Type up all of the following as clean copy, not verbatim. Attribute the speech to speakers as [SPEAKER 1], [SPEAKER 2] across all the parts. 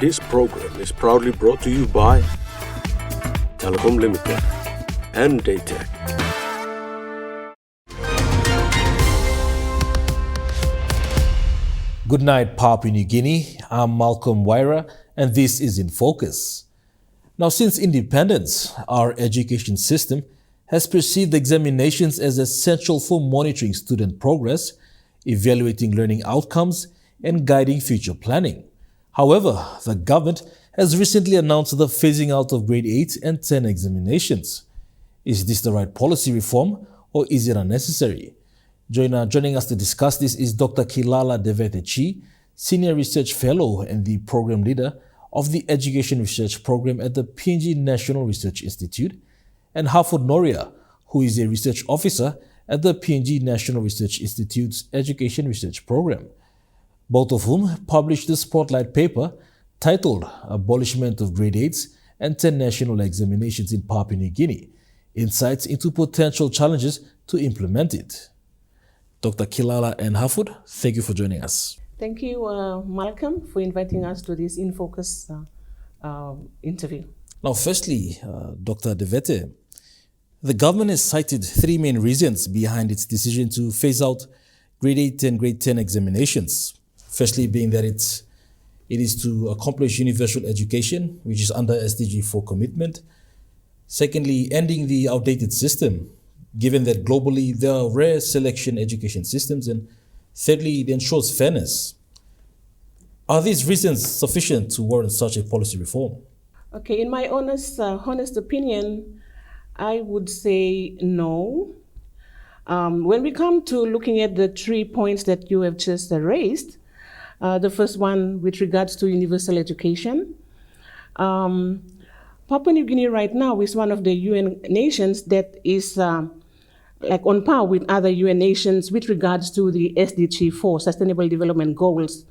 [SPEAKER 1] This program is proudly brought to you by Telecom Limited and Daytech.
[SPEAKER 2] Good night, Papua New Guinea. I'm Malcolm Waira, and this is Infocus. Now, since independence, our education system has perceived examinations as essential for monitoring student progress, evaluating learning outcomes, and guiding future planning. However, the government has recently announced the phasing out of grade 8 and 10 examinations. Is this the right policy reform, or is it unnecessary? Joining us to discuss this is Dr. Kilala Devete-Chi, Senior Research Fellow and the Program Leader of the Education Research Program at the PNG National Research Institute, and Hafud Noria, who is a Research Officer at the PNG National Research Institute's Education Research Program, both of whom published the Spotlight paper titled Abolishment of Grade 8s and 10 National Examinations in Papua New Guinea, Insights into Potential Challenges to Implement It. Dr. Kilala and Hafud, thank you for joining us.
[SPEAKER 3] Thank you, Malcolm, for inviting us to this Infocus interview.
[SPEAKER 2] Now, firstly, Dr. Devete, the government has cited three main reasons behind its decision to phase out grade 8 and grade 10 examinations. Firstly, being that it is to accomplish universal education, which is under SDG 4 commitment. Secondly, ending the outdated system, given that globally there are rare selection education systems. And thirdly, it ensures fairness. Are these reasons sufficient to warrant such a policy reform?
[SPEAKER 3] Okay, in my honest opinion, I would say no. When we come to looking at the 3 points that you have just raised, the first one with regards to universal education. Papua New Guinea right now is one of the UN nations that is on par with other UN nations with regards to the SDG 4, Sustainable Development Goals.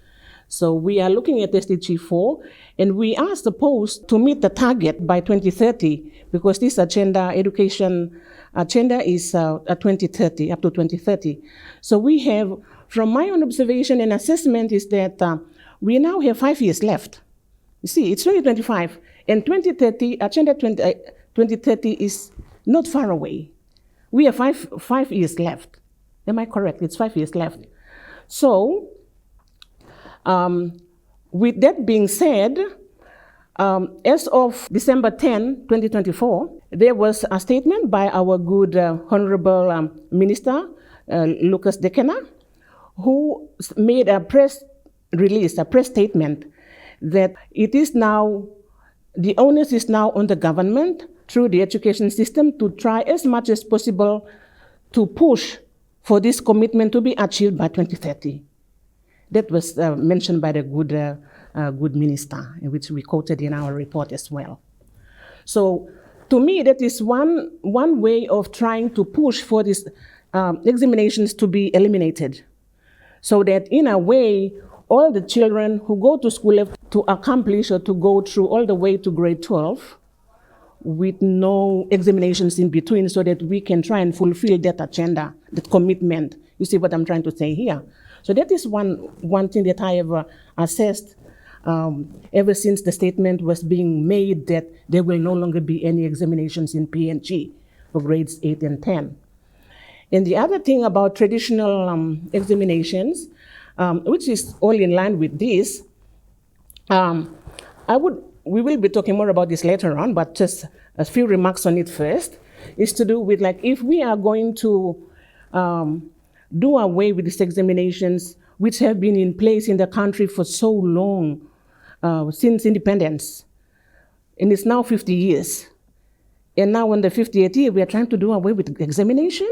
[SPEAKER 3] So we are looking at SDG 4, and we are supposed to meet the target by 2030, because this education agenda is at 2030, up to 2030. So we have, from my own observation and assessment, is that we now have 5 years left. You see, it's 2025, and 2030, Agenda 2030 is not far away. We have five years left. Am I correct? It's 5 years left. So, with that being said, as of December 10, 2024, there was a statement by our good Honorable Minister, Lucas Dekena, who made a press release, a press statement, that it is now, the onus is now on the government through the education system to try as much as possible to push for this commitment to be achieved by 2030. That was mentioned by the good minister, which we quoted in our report as well. So to me, that is one way of trying to push for these examinations to be eliminated, so that in a way, all the children who go to school have to accomplish or to go through all the way to grade 12 with no examinations in between, so that we can try and fulfill that agenda, that commitment. You see what I'm trying to say here? So that is one thing that I have assessed ever since the statement was being made that there will no longer be any examinations in PNG for grades 8 and 10. And the other thing about traditional examinations, which is all in line with this, we will be talking more about this later on, but just a few remarks on it first, is to do with, like, if we are going to do away with these examinations, which have been in place in the country for so long, since independence, and it's now 50 years. And now in the 58th year, we are trying to do away with examination?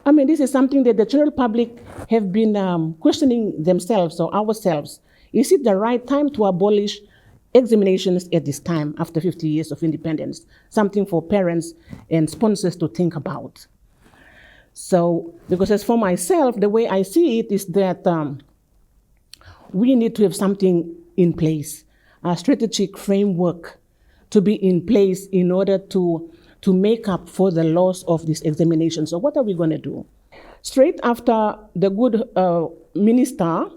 [SPEAKER 3] I mean, this is something that the general public have been questioning themselves or ourselves. Is it the right time to abolish examinations at this time, after 50 years of independence? Something for parents and sponsors to think about. So, because as for myself, the way I see it is that we need to have something in place, a strategic framework to be in place in order to make up for the loss of this examination. So what are we going to do? Straight after the good minister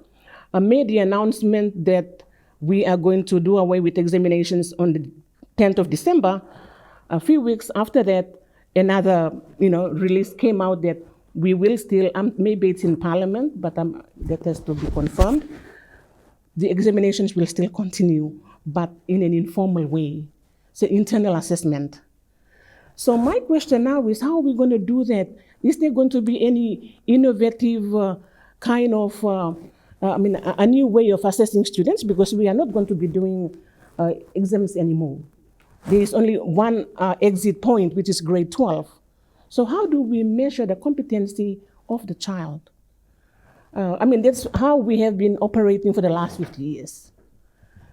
[SPEAKER 3] made the announcement that we are going to do away with examinations on the 10th of December. A few weeks after that, another release came out that we will still, maybe it's in Parliament, but that has to be confirmed. The examinations will still continue, but in an informal way. It's an internal assessment. So my question now is, how are we going to do that? Is there going to be any innovative kind of, a new way of assessing students? Because we are not going to be doing exams anymore. There is only one exit point, which is grade 12. So how do we measure the competency of the child? That's how we have been operating for the last 50 years.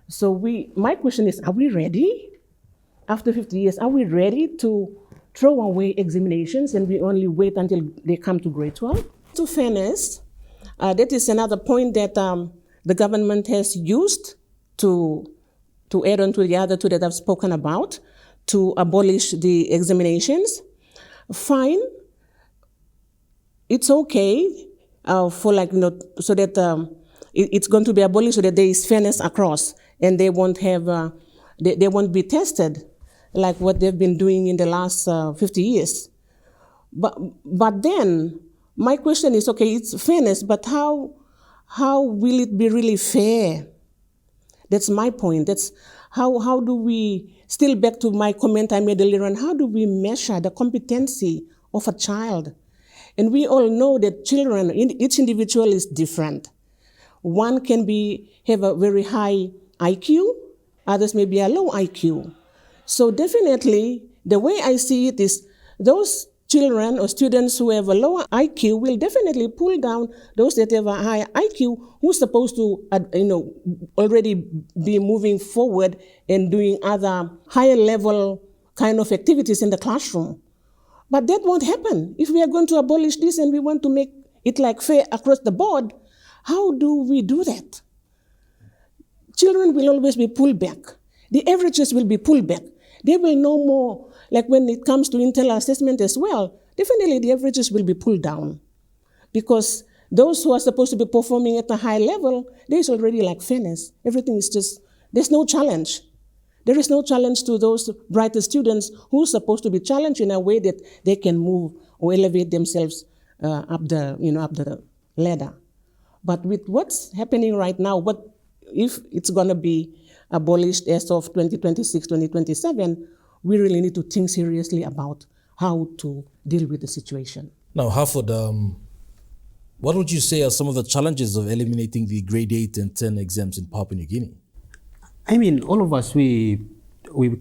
[SPEAKER 3] So my question is, are we ready? After 50 years, are we ready to throw away examinations and we only wait until they come to grade 12? To fairness, that is another point that the government has used to add on to the other two that I've spoken about, to abolish the examinations. Fine, it's okay so that it's going to be abolished so that there is fairness across and they won't have, they won't be tested like what they've been doing in the last 50 years. But then my question is, okay, it's fairness, but how will it be really fair? That's my point. That's how do we, still back to my comment I made earlier on, how do we measure the competency of a child? And we all know that children, each individual is different. One can have a very high IQ, others may be a low IQ. So definitely, the way I see it is those children or students who have a lower IQ will definitely pull down those that have a high IQ who's supposed to, already be moving forward and doing other higher level kind of activities in the classroom. But that won't happen. If we are going to abolish this and we want to make it like fair across the board, how do we do that? Children will always be pulled back. The averages will be pulled back. They will know more, like when it comes to internal assessment as well, definitely the averages will be pulled down. Because those who are supposed to be performing at a high level, there's already like fairness. Everything is just, there's no challenge. There is no challenge to those brighter students who are supposed to be challenged in a way that they can move or elevate themselves up the ladder. But with what's happening right now, what if it's going to be abolished as of 2026, 2027, we really need to think seriously about how to deal with the situation.
[SPEAKER 2] Now, Harford, what would you say are some of the challenges of eliminating the grade 8 and 10 exams in Papua New Guinea?
[SPEAKER 4] All of us, we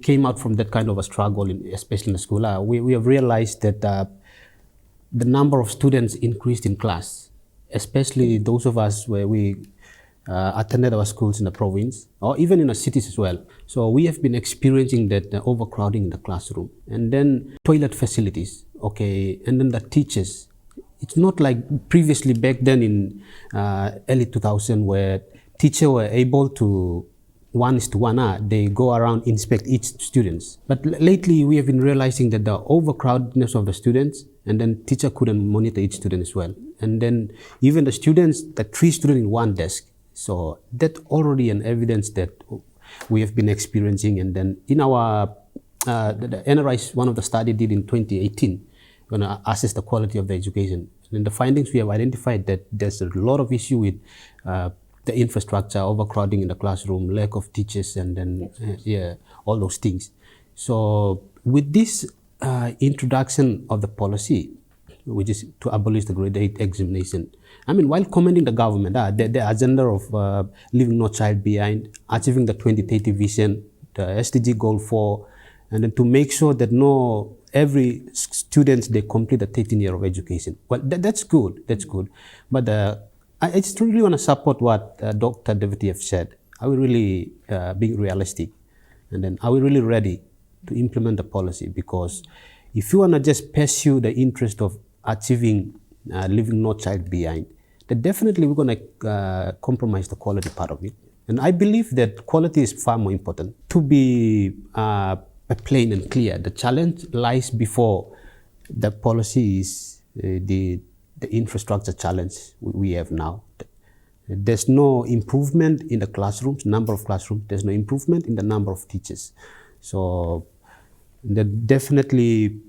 [SPEAKER 4] came out from that kind of a struggle, especially in the school. We have realized that the number of students increased in class, especially those of us where we attended our schools in the province or even in the cities as well. So we have been experiencing that overcrowding in the classroom, and then toilet facilities, and then the teachers. It's not like previously back then in early 2000 where teachers were able to 1:1, they go around inspect each students. But lately we have been realizing that the overcrowdedness of the students, and then teacher couldn't monitor each student as well. And then even the students, the 3 students in one desk. So that's already an evidence that we have been experiencing. And then in our, the NRI, one of the study did in 2018, going to assess the quality of the education. And in the findings, we have identified that there's a lot of issue with the infrastructure, overcrowding in the classroom, lack of teachers, and then, all those things. So with this introduction of the policy, which is to abolish the grade 8 examination, while commending the government, the agenda of leaving no child behind, achieving the 2030 vision, the SDG goal 4, and then to make sure that every student, they complete the 13 year of education. Well, that's good, But I just really want to support what Dr. Devati have said. Are we really being realistic? And then are we really ready to implement the policy? Because if you want to just pursue the interest of achieving leaving no child behind, then definitely we're going to compromise the quality part of it. And I believe that quality is far more important. To be plain and clear, the challenge lies before the policy is the infrastructure challenge we have now. There's no improvement in the classrooms, number of classrooms. There's no improvement in the number of teachers. So that definitely,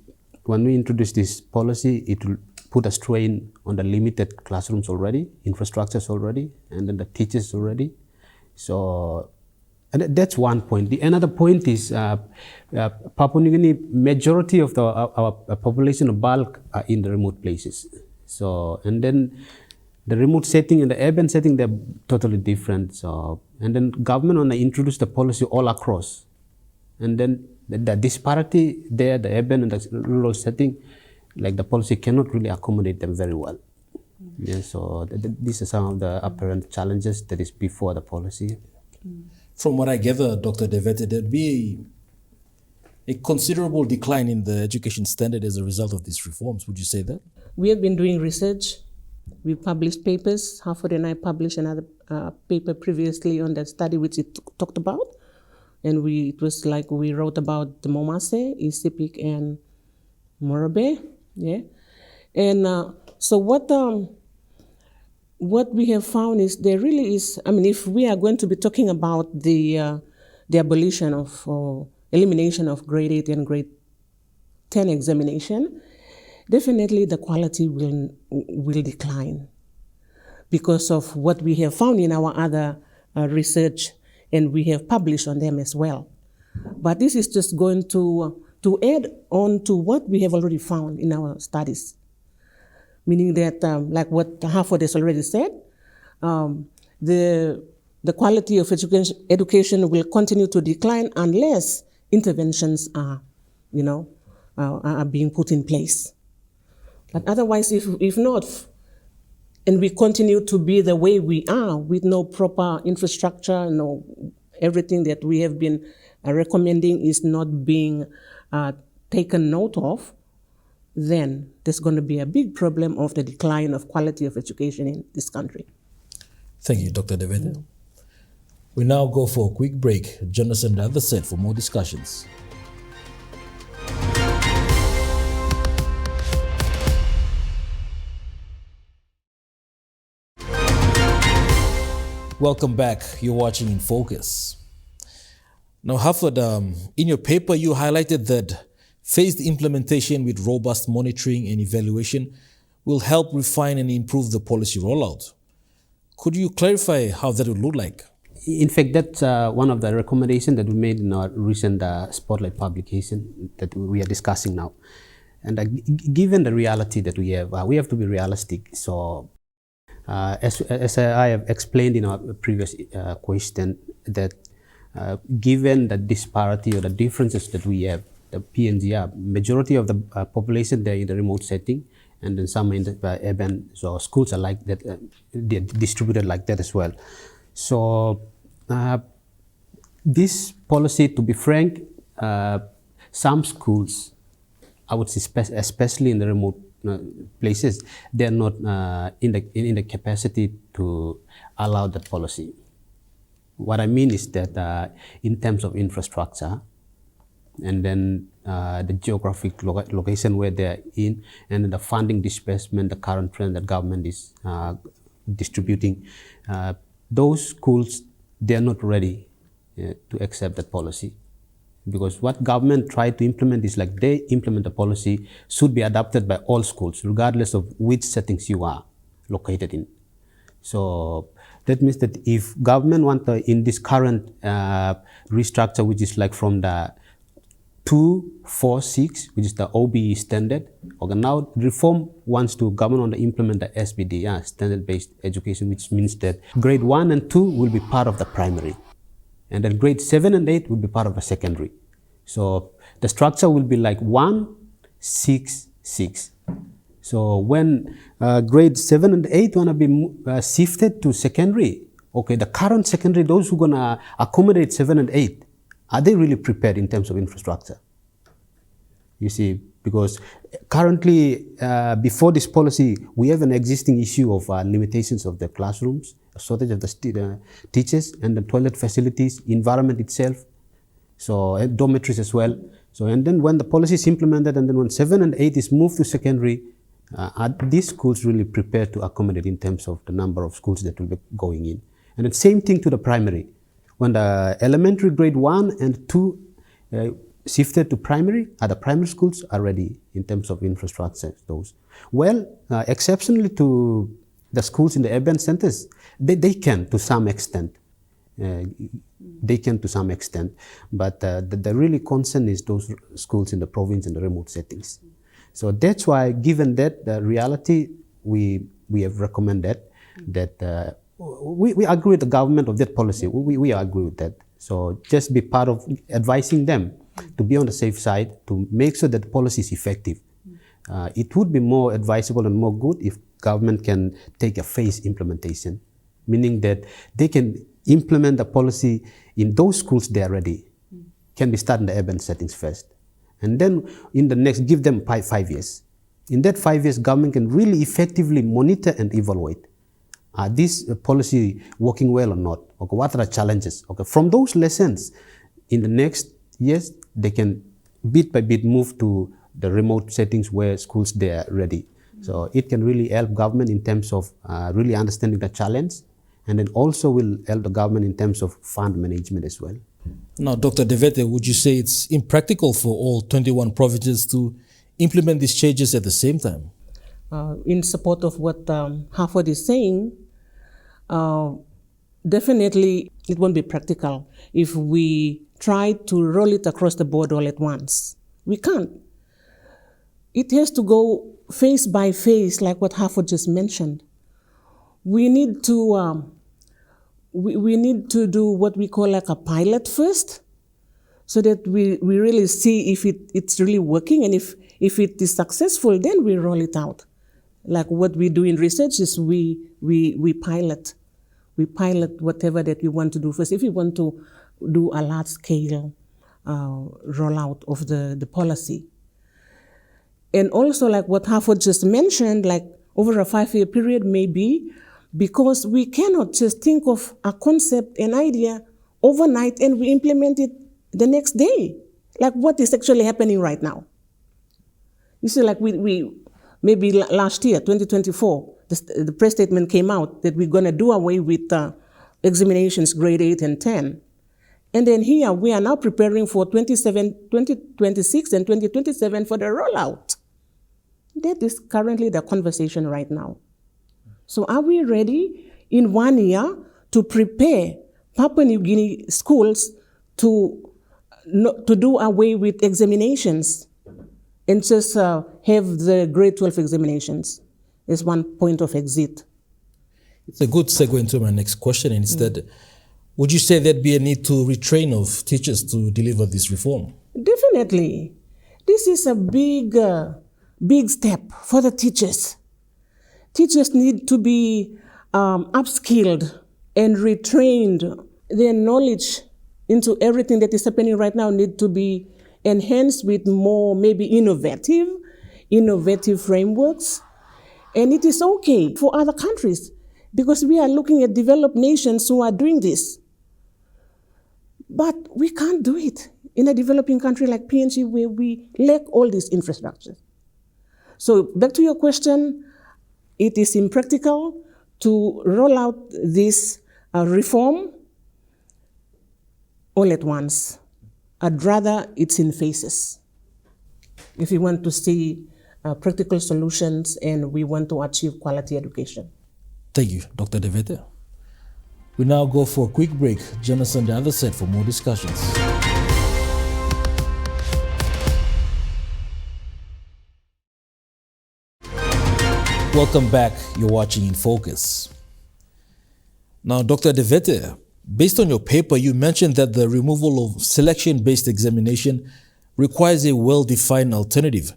[SPEAKER 4] when we introduce this policy, it will put a strain on the limited classrooms already, infrastructures already, and then the teachers already. So, and that's one point. The another point is Papua New Guinea, majority of our population of bulk are in the remote places. So, and then the remote setting and the urban setting, they're totally different. So, and then government want to introduce the policy all across. And then the disparity there, the urban and the rural setting, like the policy cannot really accommodate them very well. Yeah, so these are some of the apparent challenges that is before the policy.
[SPEAKER 2] From what I gather, Dr. Devete, there'd be a considerable decline in the education standard as a result of these reforms. Would you say that?
[SPEAKER 3] We have been doing research. We published papers. Harford and I published another paper previously on that study which it talked about. And it was like we wrote about the Momase, Isipik, and Morobe. Yeah. And so what we have found is there really is, I mean, if we are going to be talking about the abolition of or elimination of grade 8 and grade 10 examination, definitely the quality will decline because of what we have found in our other research, and we have published on them as well. But this is just going to add on to what we have already found in our studies. Meaning that, like what Harford has already said, the quality of education will continue to decline unless interventions are being put in place. But otherwise, if not, and we continue to be the way we are with no proper infrastructure, no everything that we have been recommending is not being taken note of, then there's going to be a big problem of the decline of quality of education in this country.
[SPEAKER 2] Thank you, Dr. Devete. We now go for a quick break. Join us on the other side for more discussions. Welcome back. You're watching In Focus. Now, Harford, in your paper, you highlighted that phased implementation with robust monitoring and evaluation will help refine and improve the policy rollout. Could you clarify how that would look like?
[SPEAKER 4] In fact, that's one of the recommendations that we made in our recent Spotlight publication that we are discussing now. And given the reality that we have to be realistic. So, as I have explained in our previous question, that given the disparity or the differences that we have, the PNGR, majority of the population they're in the remote setting, and then some in the urban, so schools are like that, they're distributed like that as well. So this policy, to be frank, some schools, I would say especially in the remote places, they're not in the capacity to allow that policy. What I mean is that in terms of infrastructure, and then the geographic location where they're in, and then the funding disbursement, the current trend that government is distributing, those schools, they're not ready to accept that policy. Because what government tried to implement is like they implement the policy should be adopted by all schools, regardless of which settings you are located in. So that means that if government want to, in this current restructure, which is like from the 246, which is the OBE standard, okay, now reform wants to government want to implement the SBD, standard-based education, which means that grade 1 and 2 will be part of the primary. And then grade 7 and 8 will be part of the secondary. So the structure will be like 1, 6, 6. So when grade 7 and 8 want to be shifted to secondary, okay, the current secondary, those who are going to accommodate 7 and 8, are they really prepared in terms of infrastructure? You see, because currently, before this policy, we have an existing issue of limitations of the classrooms, a shortage of the teachers and the toilet facilities, environment itself, so dormitories as well. So, and then when the policy is implemented, and then when 7 and 8 is moved to secondary, Are these schools really prepared to accommodate in terms of the number of schools that will be going in? And the same thing to the primary. When the elementary grade 1 and 2 shifted to primary, are the primary schools are ready in terms of infrastructure? Those, well, exceptionally to the schools in the urban centers, they can to some extent. They can to some extent, but the really concern is those schools in the province and the remote settings. So that's why, given that the reality, we have recommended that we agree with the government of that policy. We agree with that. So just be part of advising them to be on the safe side, to make sure that the policy is effective. It would be more advisable and more good if government can take a phased implementation, meaning that they can implement the policy in those schools they are ready. Can be started in the urban settings first. And then in the next, give them 5 years. In that 5 years, government can really effectively monitor and evaluate. Are this policy working well or not? Okay, what are the challenges? Okay, from those lessons, in the next years, they can bit by bit move to the remote settings where schools they are ready. So it can really help government in terms of really understanding the challenge, and then also will help the government in terms of fund management as well.
[SPEAKER 2] Now, Dr. Devete, would you say it's impractical for all 21 provinces to implement these changes at the same time?
[SPEAKER 3] In support of what Harford is saying, definitely it won't be practical if we try to roll it across the board all at once. We can't. It has to go phase by phase, like what Harford just mentioned. We need to we need to do what we call like a pilot first, so that we really see if it's really working, and if it is successful, then we roll it out. Like what we do in research is we pilot. We pilot whatever that we want to do first. If we want to do a large scale rollout of the policy. And also like what Harford just mentioned, like over a 5-year period maybe, because we cannot just think of a concept, an idea overnight and we implement it the next day. Like what is actually happening right now. You see, like we maybe last year, 2024, the press statement came out that we're going to do away with examinations grade 8 and 10. And then here we are now preparing for 2026 and 2027 for the rollout. That is currently the conversation right now. So are we ready in 1 year to prepare Papua New Guinea schools to do away with examinations and just have the grade 12 examinations as one point of exit?
[SPEAKER 2] It's a good segue into my next question, and it's that, would you say there'd be a need to retrain of teachers to deliver this reform?
[SPEAKER 3] Definitely. This is a big step for the teachers. Teachers need to be upskilled and retrained. Their knowledge into everything that is happening right now need to be enhanced with more maybe innovative frameworks. And it is okay for other countries because we are looking at developed nations who are doing this. But we can't do it in a developing country like PNG where we lack all these infrastructures. So back to your question, it is impractical to roll out this reform all at once. I'd rather it's in phases. If we want to see practical solutions and we want to achieve quality education.
[SPEAKER 2] Thank you, Dr. Devete. We now go for a quick break. Join us on the other side for more discussions. Welcome back. You're watching Infocus. Now, Dr. Devete, based on your paper, you mentioned that the removal of selection-based examination requires a well-defined alternative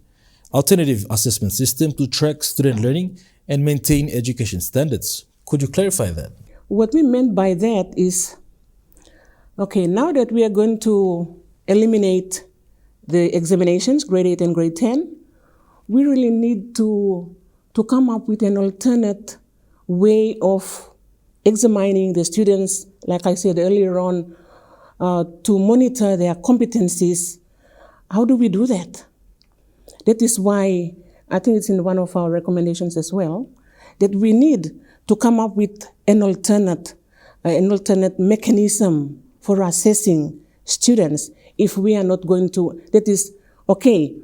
[SPEAKER 2] assessment system to track student learning and maintain education standards. Could you clarify that?
[SPEAKER 3] What we meant by that is, okay, now that we are going to eliminate the examinations, grade 8 and grade 10, we really need to come up with an alternate way of examining the students, like I said earlier on, to monitor their competencies. How do we do that? That is why I think it's in one of our recommendations as well, that we need to come up with an alternate mechanism for assessing students if we are not going to, that is, okay,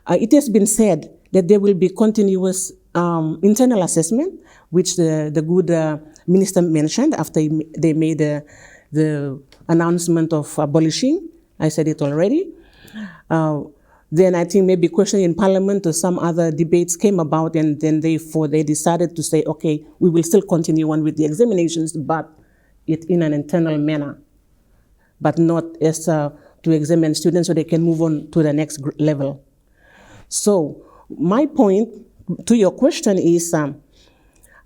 [SPEAKER 3] it has been said that there will be continuous internal assessment, which the good minister mentioned after they made the announcement of abolishing. I said it already. Then I think maybe question in parliament or some other debates came about, and then they decided to say, okay, we will still continue on with the examinations, but it in an internal manner, but not as to examine students so they can move on to the next level. So my point to your question is,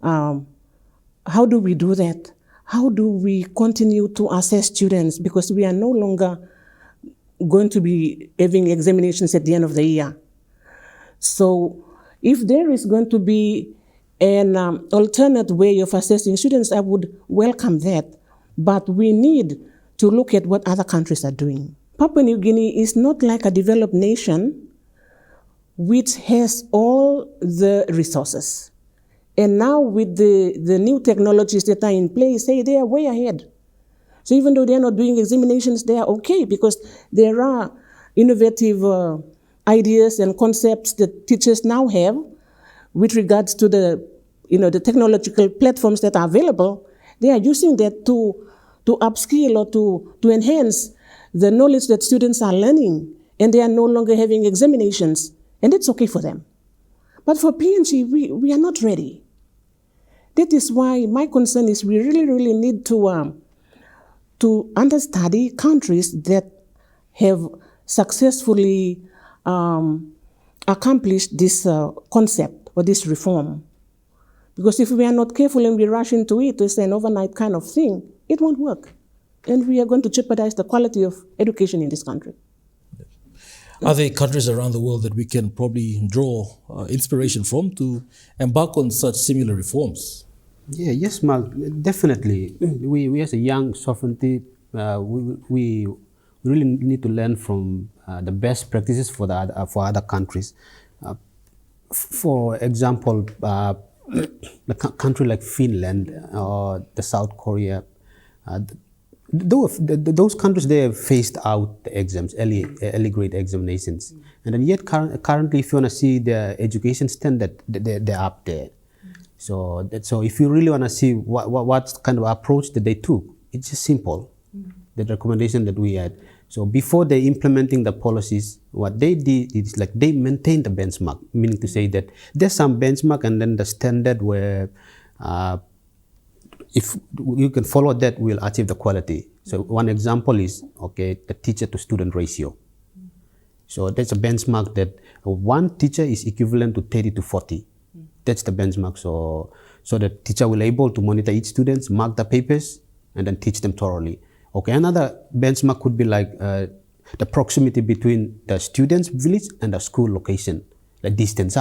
[SPEAKER 3] how do we do that? How do we continue to assess students? Because we are no longer going to be having examinations at the end of the year. So if there is going to be an alternate way of assessing students, I would welcome that. But we need to look at what other countries are doing. Papua New Guinea is not like a developed nation which has all the resources. And now with the new technologies that are in place, they are way ahead. So even though they're not doing examinations, they are okay because there are innovative ideas and concepts that teachers now have with regards to the technological platforms that are available. They are using that to upskill or to enhance the knowledge that students are learning, and they are no longer having examinations, and it's okay for them. But for PNG, we are not ready. That is why my concern is we really, really need to understudy countries that have successfully accomplished this concept or this reform. Because if we are not careful and we rush into it, it's an overnight kind of thing, it won't work. And we are going to jeopardize the quality of education in this country.
[SPEAKER 2] Are there countries around the world that we can probably draw inspiration from to embark on such similar reforms?
[SPEAKER 4] Yeah, yes, Mal, definitely. We as a young sovereignty, we really need to learn from the best practices for other countries. For example, the country like Finland or the South Korea, those countries, they have phased out the exams, early grade examinations. And then yet currently, if you want to see the education standard, they're up there. So if you really want to see what kind of approach that they took, it's just simple, the recommendation that we had. So before they implementing the policies, what they did is like they maintained the benchmark, meaning to say that there's some benchmark and then the standard where if you can follow that, we'll achieve the quality. So one example is, okay, the teacher to student ratio. So that's a benchmark that one teacher is equivalent to 30 to 40. That's the benchmark. So the teacher will able to monitor each student, mark the papers, and then teach them thoroughly. Okay, another benchmark could be like the proximity between the student's village and the school location, the distance.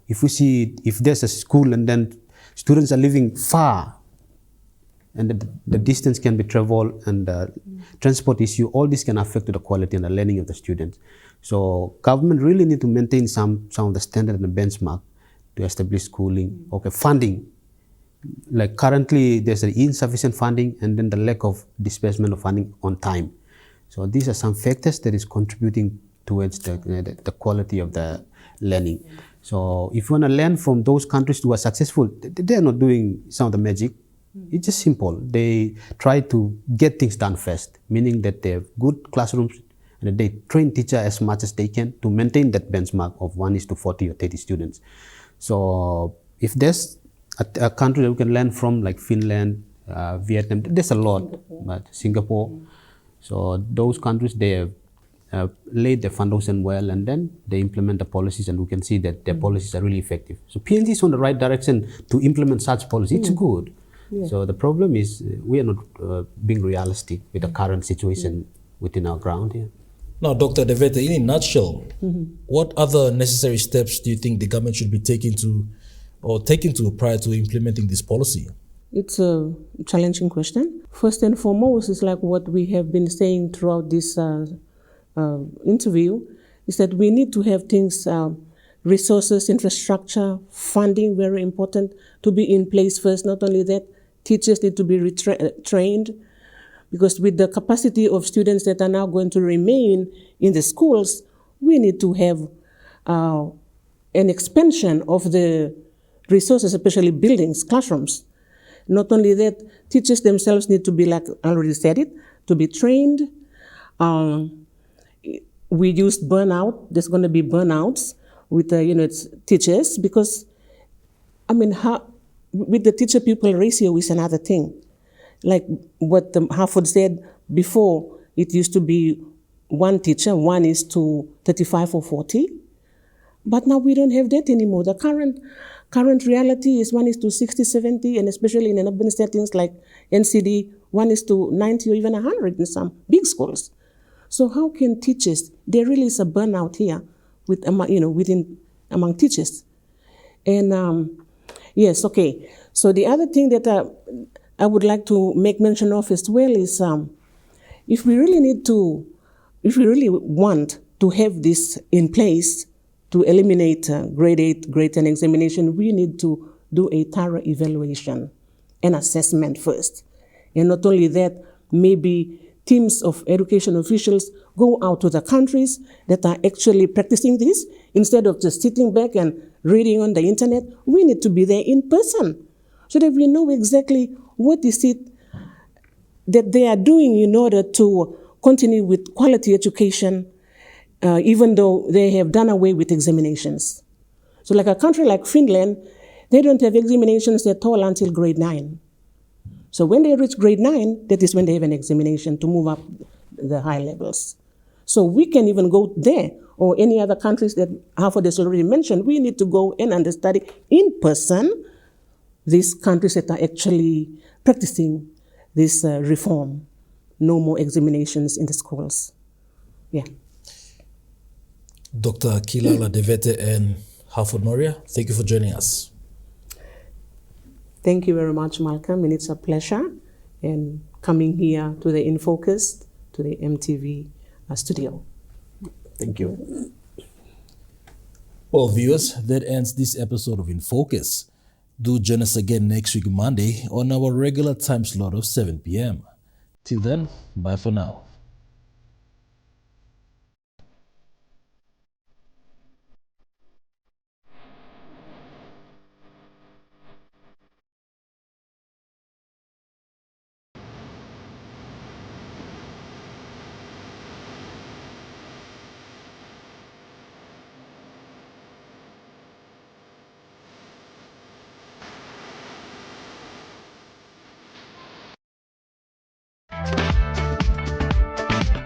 [SPEAKER 4] If we see, if there's a school and then students are living far, and the distance can be traveled and the transport issue, all this can affect the quality and the learning of the students. So government really need to maintain some of the standard and the benchmark to establish schooling. Okay, funding. Like currently there's an insufficient funding and then the lack of disbursement of funding on time. So these are some factors that is contributing towards the quality of the learning. So if you want to learn from those countries who are successful, they are not doing some of the magic. It's just simple. They try to get things done first, meaning that they have good classrooms and they train teachers as much as they can to maintain that benchmark of 1:40 or 30 students. So if there's a country that we can learn from, like Finland, Vietnam, there's a lot, but Singapore. So those countries, they have laid the foundation well, and then they implement the policies, and we can see that their policies are really effective. So PNG is on the right direction to implement such policy. It's good. Yeah. So the problem is we are not being realistic with the current situation within our ground here.
[SPEAKER 2] Now, Dr. De Wette, in a nutshell, what other necessary steps do you think the government should be taking to prior to implementing this policy?
[SPEAKER 3] It's a challenging question. First and foremost, it's like what we have been saying throughout this interview, is that we need to have things resources, infrastructure, funding, very important to be in place first. Not only that, teachers need to be trained, because with the capacity of students that are now going to remain in the schools, we need to have an expansion of the resources, especially buildings, classrooms. Not only that, teachers themselves need to be, like I already said it, to be trained. We used burnout. There's going to be burnouts with teachers, because with the teacher-pupil ratio is another thing. Like what Harvard said before, it used to be one teacher, 1 is to 35 or 40. But now we don't have that anymore. The current reality is 1 is to 60, 70, and especially in urban settings like NCD, 1 is to 90 or even 100 in some big schools. So how can teachers, there really is a burnout here among teachers. And yes, okay. So the other thing that I would like to make mention of as well is if we really want to have this in place to eliminate grade 8, grade 10 examination, we need to do a thorough evaluation and assessment first. And not only that, maybe teams of education officials go out to the countries that are actually practicing this. Instead of just sitting back and reading on the internet, we need to be there in person so that we know exactly what is it that they are doing in order to continue with quality education, even though they have done away with examinations. So like a country like Finland, they don't have examinations at all until grade 9. So when they reach grade 9, that is when they have an examination to move up the high levels. So we can even go there, or any other countries that Harvard has already mentioned. We need to go and understudy in person these countries that are actually practicing this reform. No more examinations in the schools. Yeah.
[SPEAKER 2] Dr. Kilala Devete and Harvard Noria, thank you for joining us.
[SPEAKER 3] Thank you very much, Malcolm, and it's a pleasure in coming here to the Infocus, to the EMTV studio.
[SPEAKER 4] Thank you.
[SPEAKER 2] Well, viewers, that ends this episode of Infocus. Do join us again next week, Monday, on our regular time slot of 7 p.m. Till then, bye for now.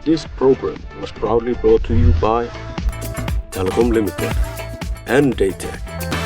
[SPEAKER 1] This program was proudly brought to you by Telecom Limited and Daytech.